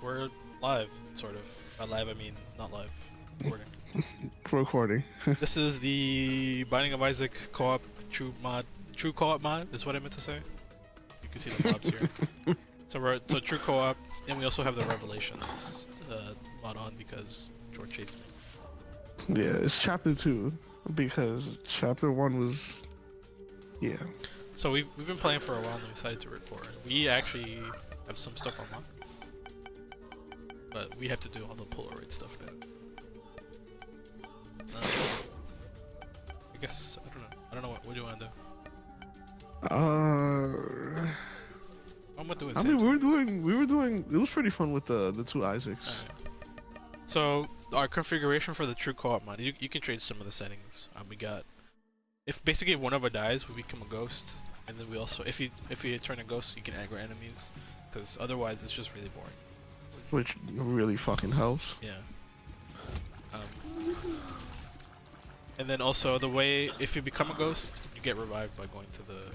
we're live, sort of. By live, I mean not live. Recording. Recording. This is the Binding of Isaac co-op true co-op mod is what I meant to say. You can see the mobs here. So true co-op, and we also have the Revelations mod on because George hates me. Yeah, it's chapter 2 because chapter 1 was, yeah. So we've been playing for a while and we decided to record. We actually have some stuff unlocked, but we have to do all the Polaroid stuff now. I guess I don't know. What do you want to do? I'm gonna do it. I mean, we were doing. It was pretty fun with the two Isaacs. Right. So our configuration for the true co-op mod, you can change some of the settings. We got if one of our dies, we become a ghost, and then we also if you turn a ghost, you can aggro enemies, because otherwise it's just really boring. Which really fucking helps. Yeah. And then also the way if you become a ghost, you get revived by going to the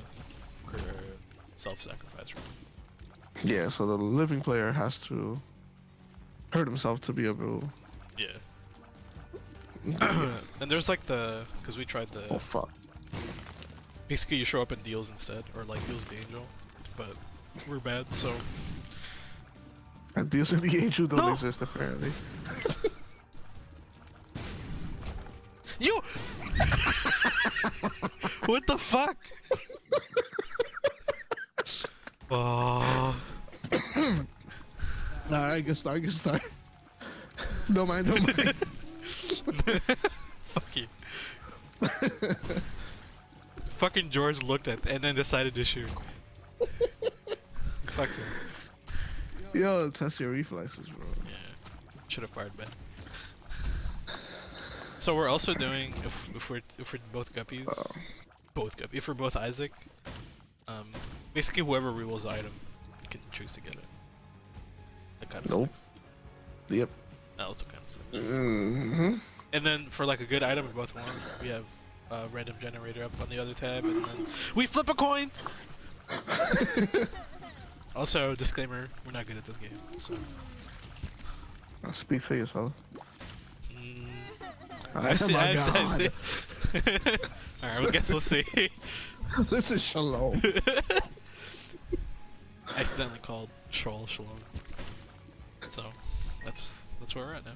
self-sacrifice room. Yeah, so the living player has to hurt himself to be able. Yeah. And there's like because we tried the. Oh fuck. Basically, you show up in deals instead, or like deals with the angel, but we're bad, so. And deals in the angel don't exist apparently. You. What the fuck? Oh. Alright, good start. Don't mind. Fuck you. Fucking George looked at and then decided to shoot. Fuck him. Yo, test your reflexes, bro. Yeah. Should have fired back. So we're also doing if we're both guppies, if we're both Isaac, basically whoever rerolls the item can choose to get it. That kind of sucks. Yep. That also kind of sucks. And then for like a good item we both want, we have a random generator up on the other tab, and then we flip a coin. Also, disclaimer: we're not good at this game, so. Speak for yourself. I see. Alright, I guess we'll see. This is Shalom. I accidentally called Shalom. So that's where we're at now.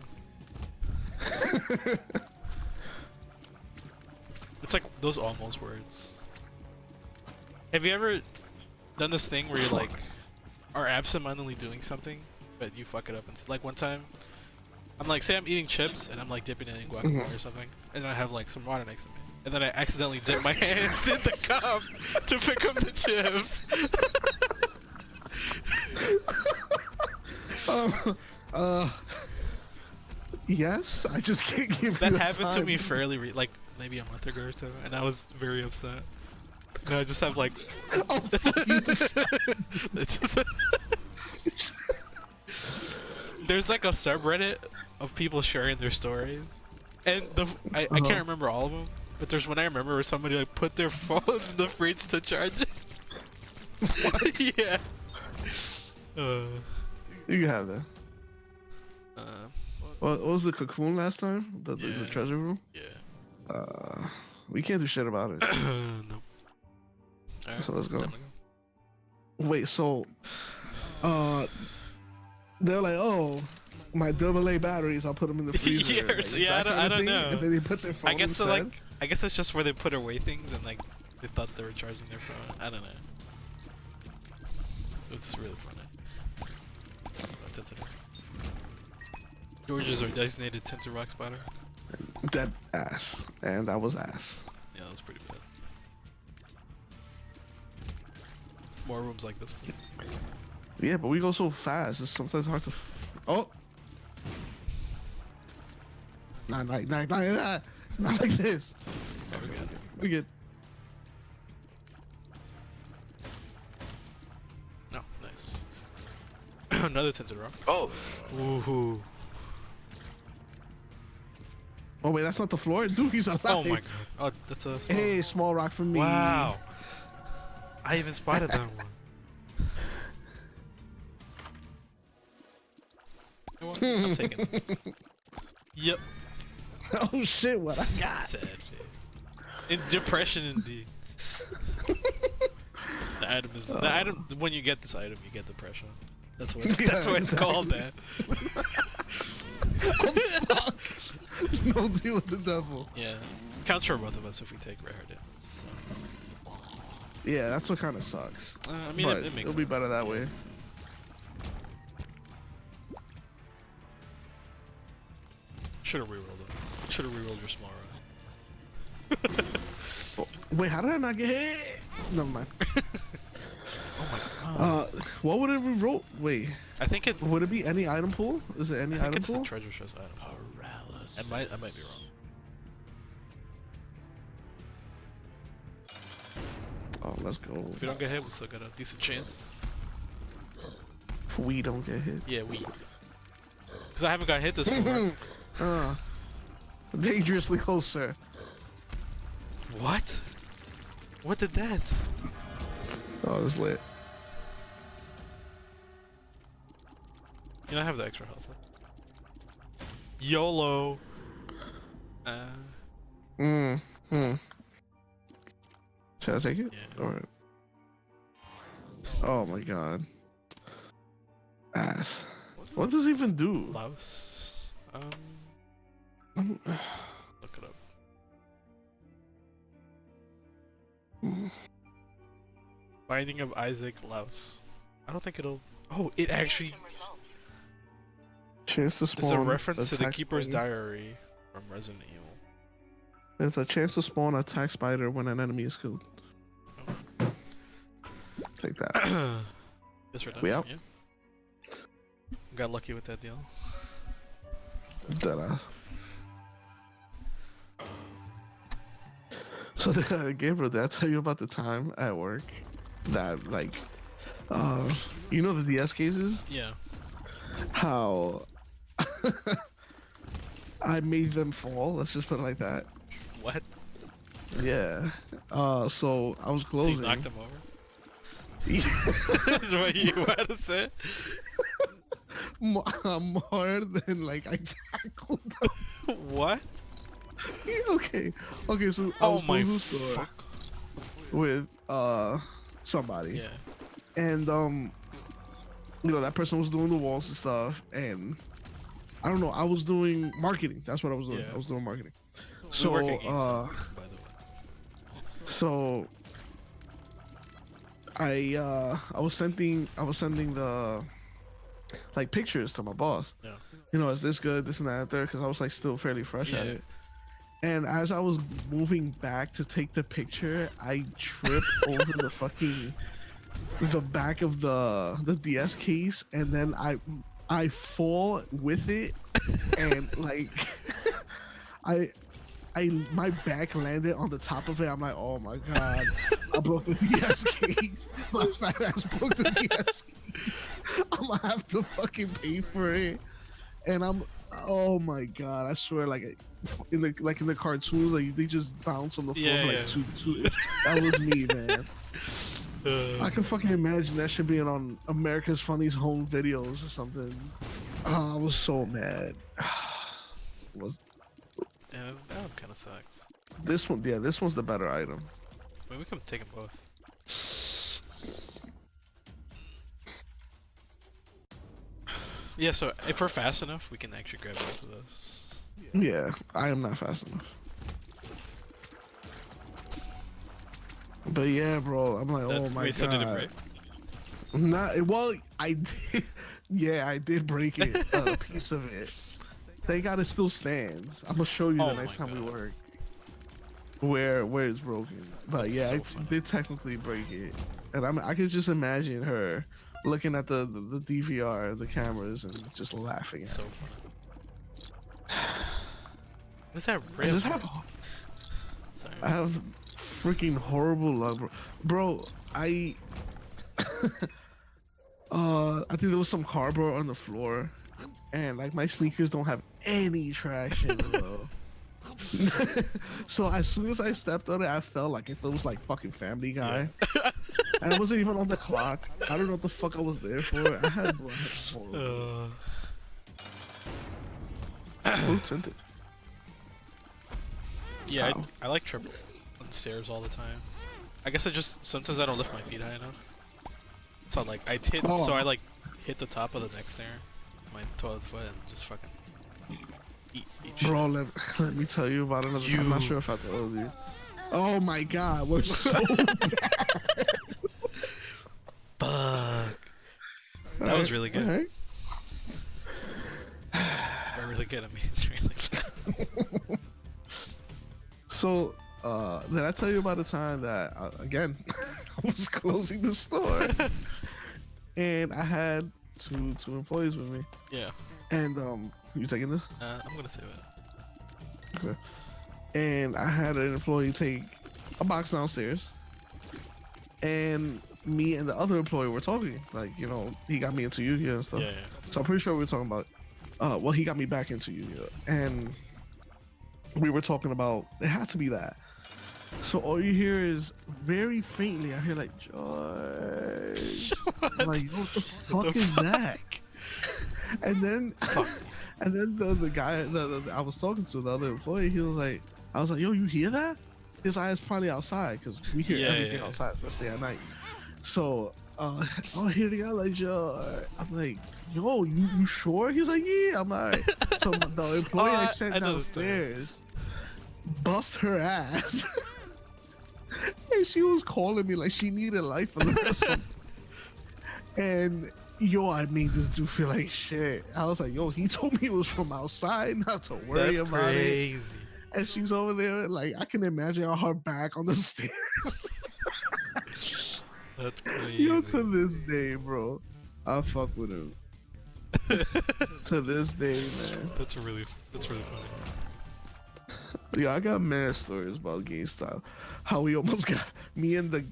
It's like those almost words. Have you ever done this thing where you like are absentmindedly doing something, but you fuck it up? And like one time, I'm like, say I'm eating chips and I'm like dipping it in guacamole or something, and then I have like some water next to me, and then I accidentally dip my hands in the cup to pick up the chips. Yes, I just can't give that you happened time. to me fairly like maybe a month ago or so, and I was very upset. And I just have like Oh, fuck you. There's like a subreddit of people sharing their stories, and I can't remember all of them, but there's one I remember where somebody like put their phone in the fridge to charge it. Yeah. You can have that. What was the cocoon last time? The treasure room? Yeah. We can't do shit about it. No. Alright, So let's go. time to Wait, so they're like, oh, my AA batteries, I'll put them in the freezer. Yeah, like, yeah, I don't know. And then they put their phone I guess inside. so, like I guess it's just where they put away things and like they thought they were charging their phone. I don't know. It's really funny. George's our designated Tinted Rock spotter. Dead ass. And that was ass. Yeah, that was pretty bad. More rooms like this one. Yeah, but we go so fast, it's sometimes hard to oh! Not like this. Okay, we got it. We good. No, nice. Another Tinted Rock. Oh! Woohoo. Oh wait, that's not the floor? Dude, he's alive. Oh my god. Oh, that's a small. Hey, small rock for me. Wow. I even spotted that one. You know what? I'm taking this. Yep. Oh shit! What I got? Sad face. In depression, indeed. The item is the item. When you get this item, you get depression. That's what that's why it's called that. Oh, fuck. No deal with the devil. Yeah, counts for both of us if we take rare damage. So. Yeah, that's what kind of sucks. I mean, but it makes it'll sense. be better that way. It makes sense. Should have rerolled it. Should have rerolled your small run. Oh, wait, how did I not get hit? Never mind. Oh my god. What would it reroll? Wait, I think it. would it be any item pool? Is it any I think item it's pool? the treasure chest item. I might be wrong. Oh, let's go. If we don't get hit, we still got a decent chance. If we don't get hit. Yeah, we. Because I haven't got hit this far. Dangerously close, sir. What? What did that? Oh, it's lit. You know, I have the extra health. YOLO. Should I take it? Yeah. Alright. Oh my god. Ass. What does it even do? Louse. Um, Look it up. Binding of Isaac Louse. I don't think it'll. Oh, it actually. Chance to spawn. It's a reference to the attack Keeper's spider. Diary from Resident Evil. It's a chance to spawn attack spider when an enemy is killed. Oh. Take that. Guess we're done. We out? Yeah. Got lucky with that deal. Deadass. So, Gabriel, did I tell you about the time at work that, like, you know the DS cases? Yeah. How I made them fall. Let's just put it like that. What? Yeah. So I was So closing. you knocked him over? That's what you want to say? More than like I tackled them. What? Okay. Okay, so I was closing the store fuck. with somebody. Yeah. And you know, that person was doing the walls and stuff, and I don't know, I was doing marketing. That's what I was doing. Yeah. I was doing marketing. We So work at GameStop, by the way. so I was sending the like pictures to my boss. Yeah. You know, is this good, this and that there, because I was like still fairly fresh at Yeah. it. And as I was moving back to take the picture, I tripped over the back of the DS case, and then I fall with it, and like my back landed on the top of it. I'm like, oh my god, I broke the DS case. My fat ass broke the DS case. I'm gonna have to fucking pay for it. And oh my god, I swear, like in the cartoons, like they just bounce on the floor for like two. That was me, man. I can fucking imagine that shit being on America's Funniest Home Videos or something. Oh, I was so mad. Yeah, that one kind of sucks. This one, yeah, this one's the better item. I mean, we can take them both. Yeah, so if we're fast enough, we can actually grab both of those. Yeah, I am not fast enough. But yeah, bro, I'm like, oh my wait, god. so did it break? Not well. I did. Yeah, I did break it. A piece of it. Thank God it still stands. I'm gonna show you the next time we work. Where it's broken. But That's yeah, so I funny. did technically break it, and I could just imagine her looking at the DVR, the cameras, and just laughing at So it. funny. What's that I rip? just have Sorry. I have freaking horrible luck, bro. I I think there was some cardboard on the floor, and like my sneakers don't have any traction, bro. So as soon as I stepped on it, I felt like if it was like fucking Family Guy, and I wasn't even on the clock. I don't know what the fuck I was there for. I had horrible. Oh, tinted. Yeah, Wow. I like triple on the stairs all the time. I guess I just sometimes I don't lift my feet high enough. So like I like hit the top of the next stair, my toilet foot, and just fucking eat Bro, shit. let me tell you about another. I'm not sure if I told you. Oh my god, we're so bad. Fuck. That was really good. Right. We're really good. I mean, it's really good. So, did I tell you about the time that again I was closing the store and I had two employees with me? Yeah. And you taking this? I'm gonna say that. Okay. And I had an employee take a box downstairs, and me and the other employee were talking. Like, you know, he got me into Yu-Gi-Oh and stuff. Yeah. So I'm pretty sure we were talking about. Well, he got me back into Yu-Gi-Oh, and we were talking about it had to be that. So all you hear is very faintly. I hear like George. I'm like, what the fuck is that? And then, the guy that I was talking to, the other employee, he was like, I was like, yo, you hear that? His eye is probably outside because we hear everything outside, especially at night. So I hear the guy like, yo, I'm like, yo, you sure? He's like, yeah. I'm like, so the employee I sent downstairs bust her ass. And she was calling me like she needed life lesson. And yo, I made this dude feel like shit. I was like, yo, he told me it was from outside, not to worry about it. And she's over there, like, I can imagine her back on the stairs. That's crazy. Yo, to this day, bro, I fuck with him. To this day, man. That's really funny. Yeah, I got mad stories about GameStop. How we almost got me and the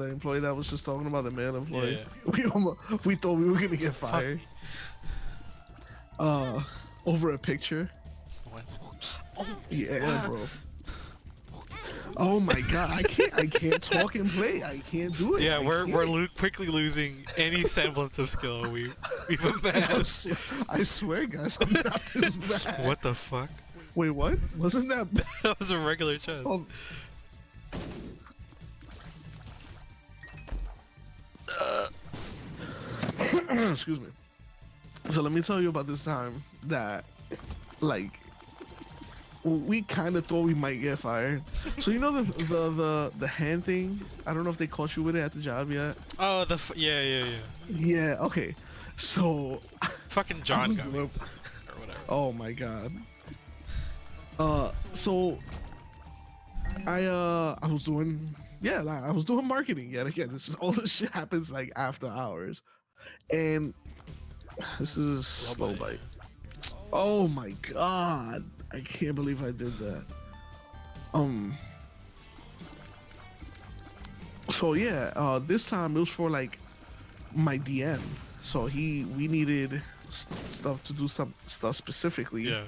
employee that was just talking about, the male employee. Yeah. We thought we were gonna get fired. Over a picture. What? Oh, yeah, bro. Oh my god, I can't talk and play. I can't do it. Yeah, we're quickly losing any semblance of skill we've amassed. I swear, guys, I'm not this bad. What the fuck? Wait, what? Wasn't that bad? That was a regular chest. Oh. Excuse me. So let me tell you about this time that, like, we kind of thought we might get fired. So you know the hand thing? I don't know if they caught you with it at the job yet. Oh, yeah. Yeah. Okay. So. Fucking John got me, or whatever. Oh my god. So I was doing I was doing marketing yet again. This is all this shit happens like after hours, and this is slow bite. Oh my god, I can't believe I did that. So yeah, this time it was for like my DM. So we needed stuff to do some stuff specifically. Yeah.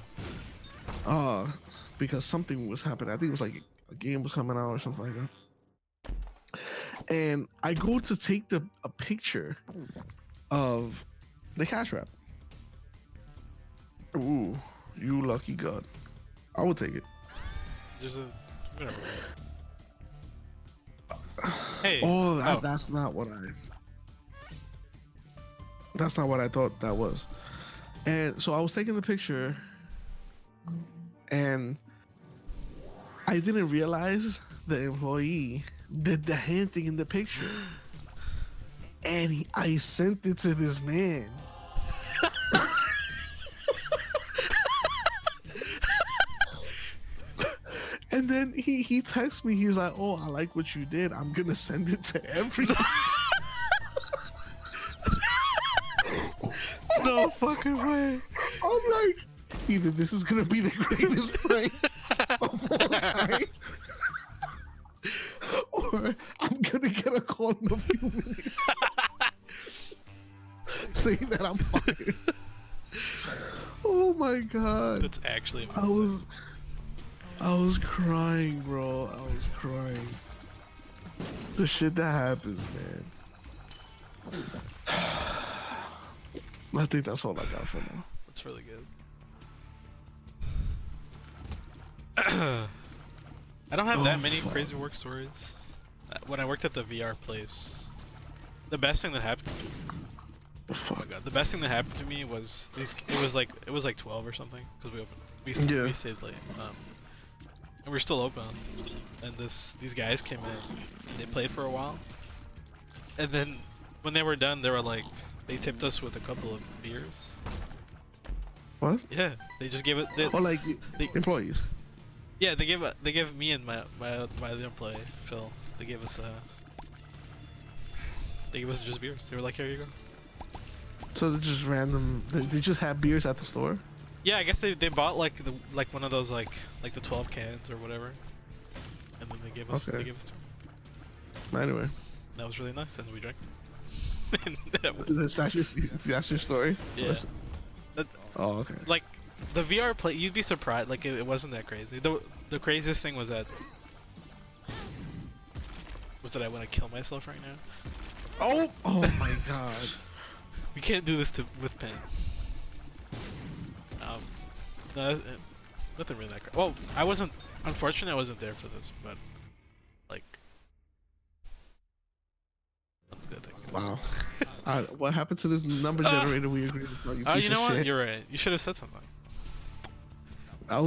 Because something was happening. I think it was like a game was coming out or something like that. And I go to take a picture of the cash wrap. Ooh, you lucky god. I will take it. There's a whatever. Hey. Oh, that's not what I thought that was. And so I was taking the picture, and I didn't realize the employee did the hand thing in the picture, and I sent it to this man. And then he texts me. He's like, "Oh, I like what you did. I'm gonna send it to everyone." No fucking way. I'm like, either this is gonna be the greatest prank of all time, or I'm gonna get a call in a few minutes saying that I'm fired. Oh my god. That's actually amazing. I was crying, bro. I was crying. The shit that happens, man. I think that's all I got for now. That's really good. I don't have that Oh, many fuck. crazy work stories. When I worked at the VR place, the best thing that happened. Oh my Fuck. god, the best thing that happened to me was these. It was like 12 or something because we opened. Yeah. We stayed late. And we're still open. And these guys came in. And they played for a while. And then when they were done, they were like, they tipped us with a couple of beers. What? Yeah, they just gave it. They, Or like they- employees. yeah, they gave me and my other employee Phil. They gave us just beers. They were like, here you go. So they're just random. They just have beers at the store. Yeah, I guess they bought like one of those like the 12 cans or whatever, and then they gave us Okay. two. And Anyway, that was really nice, and we drank. that's your story. Yeah. Listen. That- Oh, okay. Like the VR play, you'd be surprised. Like it wasn't that crazy. The craziest thing was that I want to kill myself right now. Oh my god. We can't do this with Pen. No, nothing really that crazy. Well, unfortunately, I wasn't there for this, but like, nothing that thing. Wow. What happened to this number generator we agreed with? Oh, you know what? You're right. You should have said something. I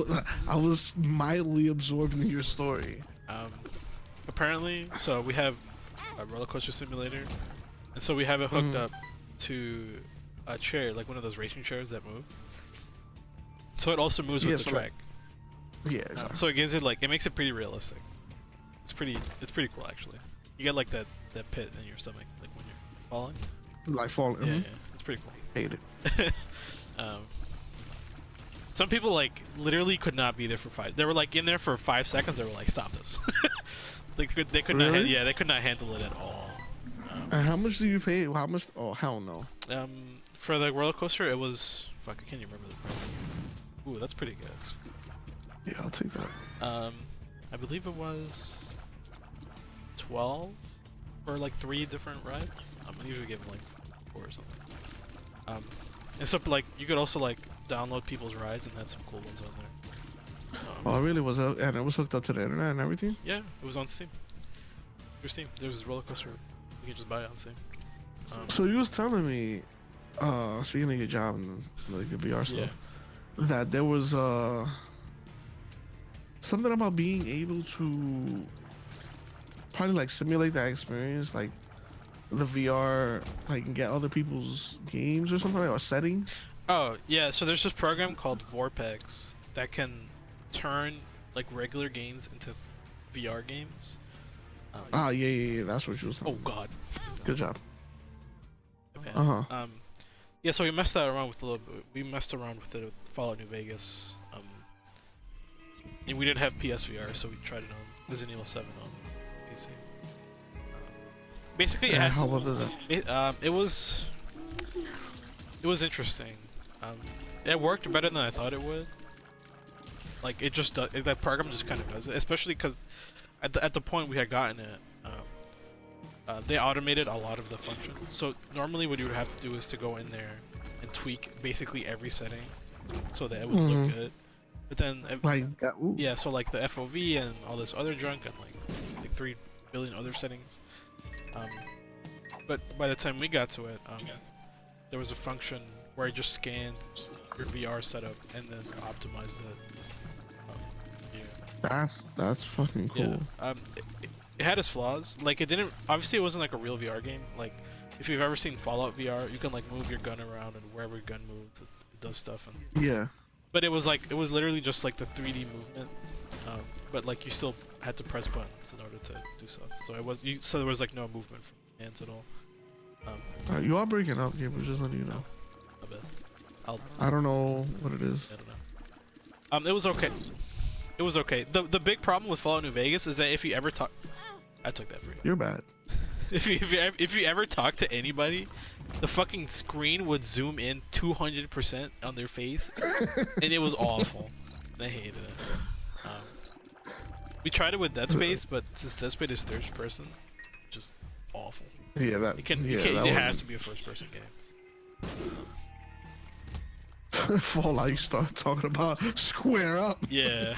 was mildly absorbed in your story. Apparently, so we have a roller coaster simulator, and so we have it hooked up to a chair, like one of those racing chairs that moves. So it also moves with the track. Yeah, exactly. So it gives it it makes it pretty realistic. It's pretty cool actually. You get like that pit in your stomach, like when you're falling. Like falling. Yeah, it's pretty cool. Hate it. Some people like literally could not be there for 5. They were like in there for 5 seconds. They were like, "Stop this!" They could not. Really? Yeah, they could not handle it at all. And how much do you pay? How much? Oh hell no. For the roller coaster, it was fuck. I can't even remember the price. Ooh, that's pretty good. Yeah, I'll take that. I believe it was 12 for like 3 different rides. I'm usually giving like 4 or something. And so like you could also like download people's rides and had some cool ones on there. Oh, it really was, and it was hooked up to the internet and everything. Yeah, it was on Steam. Through Steam, there's this roller coaster. You can just buy it on Steam. So you was telling me, speaking of your job and like the VR stuff, that there was something about being able to probably like simulate that experience, like the VR, like and get other people's games or something, or settings. Oh yeah, so there's this program called Vorpex that can turn like regular games into VR games. Yeah, that's what you was Oh talking. god. Good job. Okay. Uh-huh. Yeah, so we messed that around with a little bit. We messed around with it with Fallout New Vegas. And we didn't have PSVR, so we tried it on Resident Evil 7 on PC. Basically, it has How to, was it? it was interesting. It worked better than I thought it would. Like it just does, that program just kind of does it, especially because at the point we had gotten it, they automated a lot of the functions. So normally what you would have to do is to go in there and tweak basically every setting so that it would look good. But then Like that. Ooh. yeah, so like the FOV and all this other junk and like 3 billion other settings. But by the time we got to it, there was a function where it just scanned your VR setup and then optimized it. That's fucking cool. Yeah. It had its flaws. Like it didn't. Obviously, it wasn't like a real VR game. Like if you've ever seen Fallout VR, you can like move your gun around and wherever your gun moves, it does stuff. And Yeah. but it was literally just like the 3D movement. But like you still had to press buttons in order to do stuff. So there was like no movement from hands at all. You are breaking up, Gabe. Just letting you know. I bet. I don't know what it is. I don't know. It was okay. It was okay. The big problem with Fallout New Vegas is that if you ever talk, I took that for you. You're bad. If you ever talk to anybody, the fucking screen would zoom in 200% on their face, and it was awful. I hated it. We tried it with Dead Space, but since Dead Space is third person, just awful. Yeah, that. It has to be a first person game. Fallout, you start talking about square up. Yeah.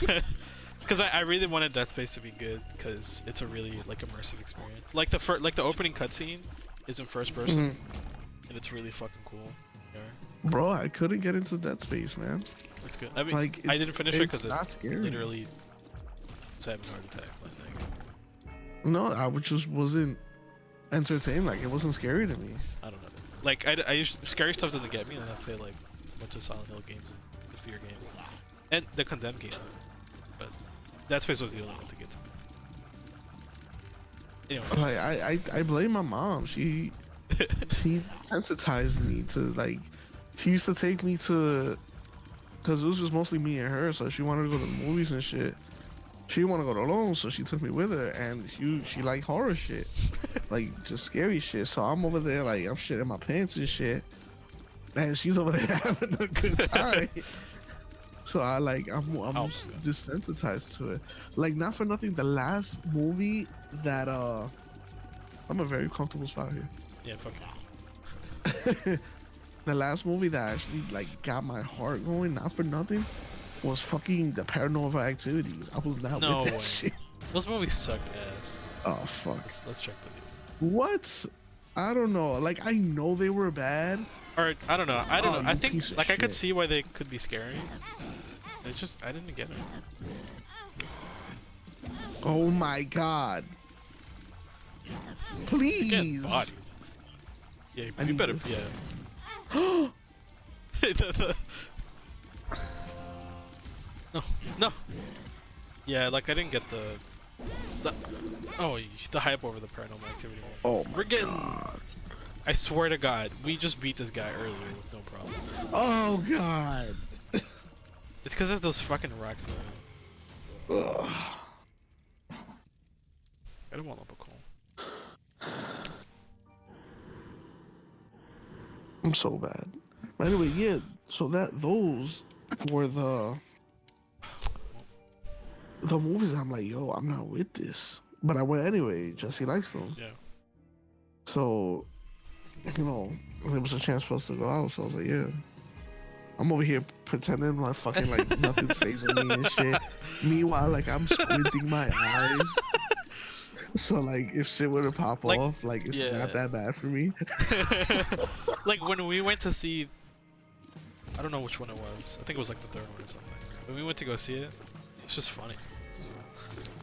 because I really wanted Dead Space to be good because it's a really like immersive experience. Like the opening cutscene is in first person, and it's really fucking cool. Yeah. Bro, I couldn't get into Dead Space, man. It's good. I mean, Like, I didn't finish it because not it scary. literally was having a heart attack. Like, No, just wasn't entertained. Like, it wasn't scary to me. I don't know. Like scary stuff doesn't get me, and I play like a bunch of Silent Hill games and the Fear games, and the Condemned games. But Dead Space was the only one to get to me. Anyway. Like, I blame my mom. She sensitized me to, like, she used to take me to, because it was just mostly me and her, so she wanted to go to the movies and shit. She didn't want to go alone, so she took me with her, and she liked horror shit, like just scary shit. So I'm over there like I'm shitting my pants and shit, and she's over there having a good time. So I'm desensitized to it. Like, not for nothing, the last movie that I'm a very comfortable spot here. Yeah, fuck The last movie that actually like got my heart going, not for nothing, was fucking the Paranormal Activities. I was not No with that way. shit. Those movies sucked ass. Oh fuck. Let's check the video. What? I don't know. Like, I know they were bad. Or I don't know. I don't know. I you think piece of like I could shit. see why they could be scary. It's just I didn't get it. Oh my god. Please. Again, body. Yeah, I you need better. this. Yeah. No. Yeah, like I didn't get the hype over the Paranormal Activity movies. Oh my We're getting. god. I swear to God, we just beat this guy earlier with no problem. Oh god. It's because of those fucking rocks though. Ugh. I don't want Cool. I'm so bad. But anyway, yeah. So those were the movies I'm like, yo, I'm not with this. But I went anyway. Jesse likes them. Yeah. So, you know, there was a chance for us to go out. So I was like, yeah. I'm over here pretending my fucking like nothing's phasing me and shit. Meanwhile, like I'm squinting my eyes. So like if shit were to pop Like, off, like it's yeah. not that bad for me. Like when we went to see, I don't know which one it was. I think it was like the third one or something. When we went to go see it, it's just funny.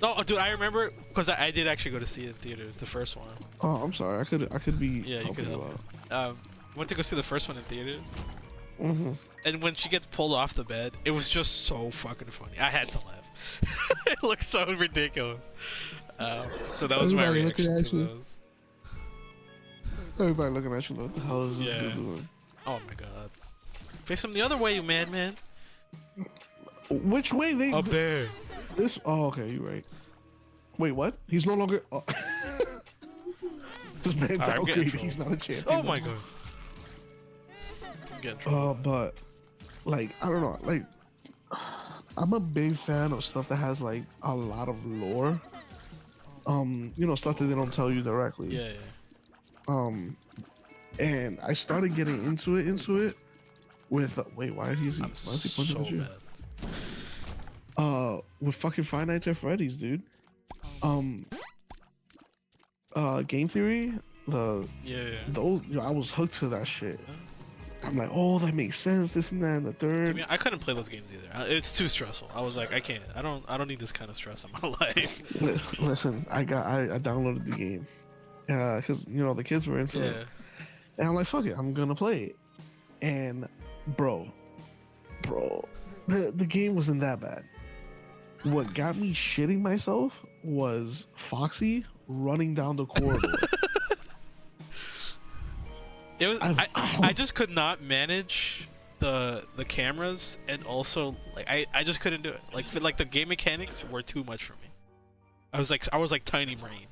No, dude, I remember because I did actually go to see it in theaters, the first one. Oh, I'm sorry. I could be. Yeah, you could helping help. Went to go see the first one in theaters, Mm-hmm. and when she gets pulled off the bed, it was just so fucking funny. I had to laugh. It looks so ridiculous. So that was my Everybody looking reaction at to you. those. Everybody looking at you like, what the hell is this Yeah. dude doing? Oh my god. Face him the other way, you madman. Which way they? Up there. This? Oh, okay, you're right. Wait, what? He's no longer. Oh. This man I'm getting downgraded. trolled. He's not a champion. Oh my god. I'm getting trouble. But like I don't know. Like I'm a big fan of stuff that has like a lot of lore. You know, stuff that they don't tell you directly. Yeah, And I started getting into it with wait, why is he I'm pointing so at you? bad. With fucking Five Nights at Freddy's, dude. Game Theory, Yeah. those, I was hooked to that shit. I'm like, oh, that makes sense. This and that, and the To third. me, I couldn't play those games either. It's too stressful. I was like, I can't. I don't need this kind of stress in my life. Listen, I downloaded the game, because you know the kids were into it, and I'm like, fuck it, I'm gonna play it. And bro, the game wasn't that bad. What got me shitting myself was Foxy running down the corridor. It was. I just could not manage the cameras, and also like I just couldn't do it. Like the game mechanics were too much for me. I was like tiny brain.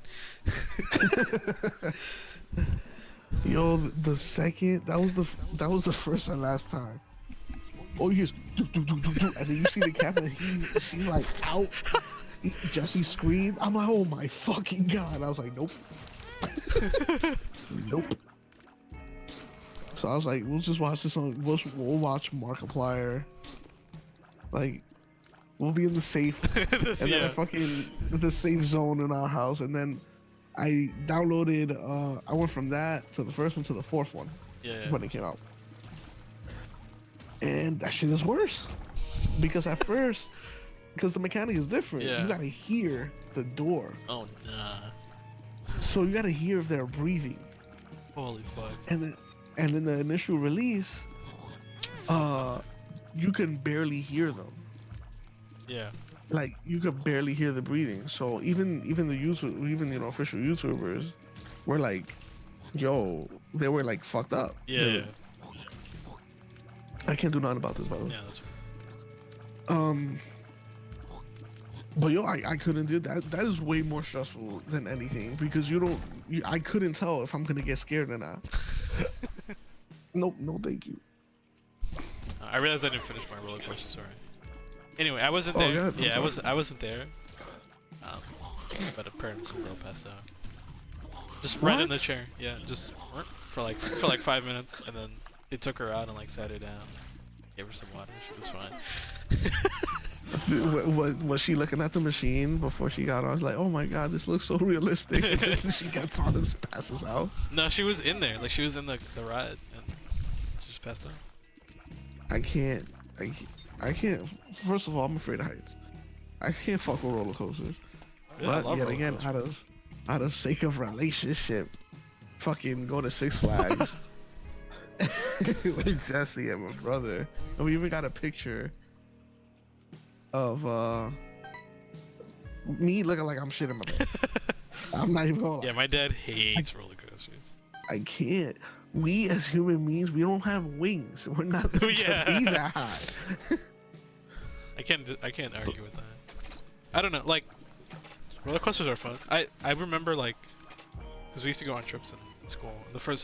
Yo, the second that was the first and last time. Oh yes, and then you see the camera. She's like out. Jesse screamed. I'm like, oh my fucking god! I was like, nope, nope. So I was like, we'll just watch this on. We'll watch Markiplier. Like, We'll be in the safe, and then I fucking the safe zone in our house, and then I downloaded. I went from that to the first one to the fourth one. Yeah. When it came out, and that shit is worse because at first, because the mechanic is different. Yeah. You gotta hear the door. Oh nah. So you gotta hear if they're breathing. Holy fuck. And in the initial release, you can barely hear them. Yeah. Like you could barely hear the breathing. So even the official YouTubers were like, yo, they were like fucked up. Yeah. I can't do nothing about this, by the way. Yeah, that's right. But yo, I couldn't do that. That is way more stressful than anything because I couldn't tell if I'm gonna get scared or not. No, thank you. I realized I didn't finish my roller coaster. Sorry. Anyway, I wasn't there. God, Yeah, I wasn't there. But apparently some girl passed out. Just right in the chair. Yeah, just for like 5 minutes, and then they took her out and like sat her down, gave her some water. She was fine. Was she looking at the machine before she got on? I was like, oh my god, this looks so realistic. And then she gets on and passes out. No, she was in there. Like she was in the ride and she just passed out. I can't. First of all, I'm afraid of heights. I can't fuck with roller coasters. Yeah, but yet again, out of sake of relationship, fucking go to Six Flags with Jesse and my brother. And we even got a picture of me looking like I'm shitting my bed. I'm not even gonna lie. Yeah, my dad hates roller coasters. I can't. We as human beings, we don't have wings. We're not to be that high. I can't argue with that. I don't know, like roller coasters are fun. I remember like because we used to go on trips in school. The first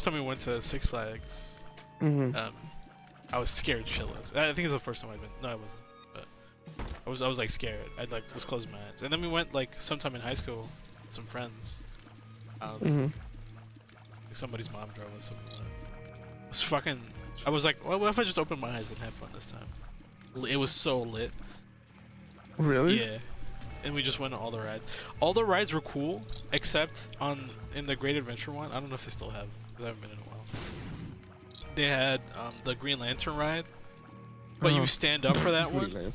time we went to Six Flags, I was scared shitless. I think it's the first time I'd been. No, I wasn't. But I was like scared. I like was closing my eyes. And then we went like sometime in high school with some friends. Like, somebody's mom drove us. It was fucking. I was like, well, what if I just open my eyes and have fun this time? It was so lit. Really? Yeah. And we just went on all the rides. All the rides were cool, except in the Great Adventure one. I don't know if they still have, because I haven't been in a while. They had the Green Lantern ride, but you stand up for that one,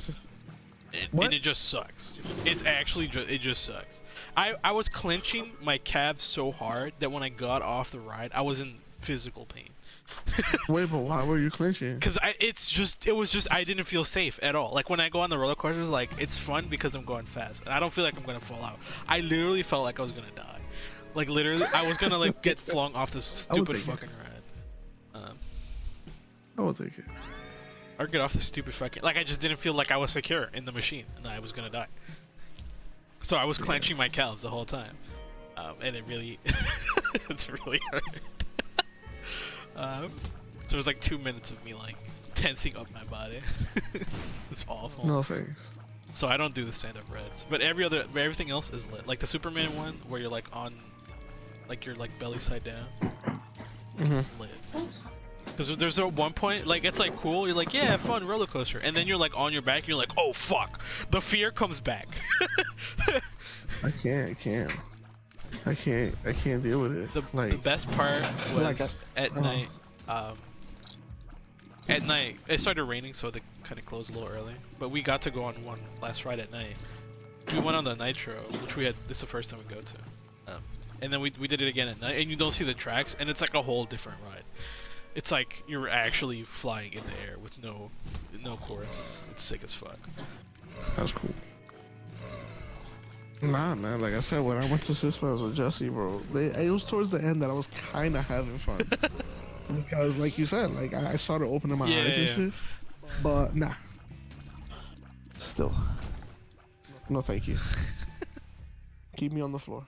and it just sucks. It's actually it just sucks. I was clenching my calves so hard that when I got off the ride, I was in physical pain. Wait, but why were you clenching? Because it was just I didn't feel safe at all. Like when I go on the roller coasters, like it's fun because I'm going fast, and I don't feel like I'm gonna fall out. I literally felt like I was gonna die. Like literally, I was gonna like get flung off this stupid fucking ride. I will take it. Or get off the stupid fucking. Like I just didn't feel like I was secure in the machine, and I was gonna die. So I was clenching my calves the whole time, and it really, it's really hurt. So it was like 2 minutes of me like tensing up my body. It's awful. No thanks. So I don't do the stand-up rides, but everything else is lit. Like the Superman one, where you're like on, like you're like belly side down. Lit. Because there's a one point, like it's like cool. You're like, yeah, fun roller coaster, and then you're like on your back. And you're like, oh fuck, the fear comes back. I can't deal with it. The best part was at night. At night, it started raining, so they kind of closed a little early. But we got to go on one last ride at night. We went on the Nitro, which this is the first time we go to. And then we did it again at night, and you don't see the tracks, and it's like a whole different ride. It's like you're actually flying in the air with no chorus. It's sick as fuck. That's cool. Nah, man. Like I said, when I went to Six Flags with Jesse, bro, it was towards the end that I was kind of having fun. Because, like you said, like I started opening my eyes and shit. But nah. Still. No, thank you. Keep me on the floor.